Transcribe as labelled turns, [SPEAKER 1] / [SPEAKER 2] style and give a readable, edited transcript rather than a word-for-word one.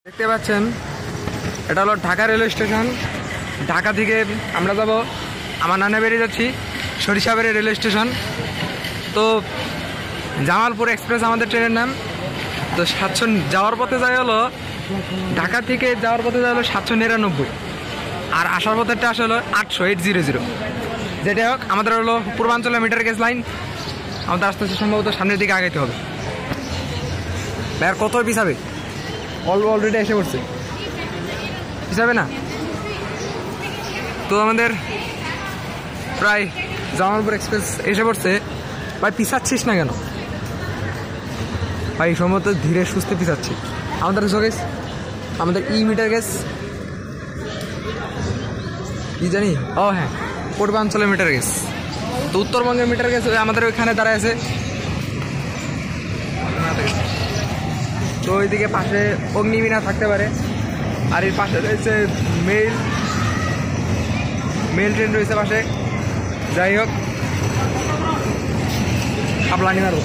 [SPEAKER 1] দেখতে পাচ্ছেন এটা হলো ঢাকা রেলওয়ে স্টেশন। ঢাকা থেকে আমরা যাব আমার নানা বেরিয়ে যাচ্ছি সরিষাবাড়ি রেলওয়ে স্টেশন। তো জামালপুর এক্সপ্রেস আমাদের ট্রেনের নাম। তো 700 যাওয়ার পথে যায় হলো ঢাকা থেকে যাওয়ার পথে যায় হলো 799, আর আসার পথেরটা আসে হলো 800। যেটাই হোক আমাদের হলো পূর্বাঞ্চলের মিটার গেজ লাইন। আমাদের আস্তে আস্তে সম্ভবত সামনের দিকে আগাইতে হবে। আর কত পিছাবে? অলরেডি এসে পড়ছে, পিছাবে না তো। আমাদের প্রায় জামালপুর এক্সপ্রেস এসে পড়ছে। ভাই পিছাচ্ছিস না কেন ভাই? সম্ভবত ধীরে সুস্থে পিছাচ্ছি। আমাদের গেস আমাদের মিটার গেস কি জানি, ও হ্যাঁ পূর্বাঞ্চলের মিটার গেস। তো উত্তরবঙ্গের মিটার গেস আমাদের ওইখানে দাঁড়ায় আছে। তো ওইদিকে পাশে অগ্নিবীণা থাকতে পারে, আর এর পাশে রয়েছে মেল ট্রেন রয়েছে পাশে। যাই হোক আপলানি মারবো।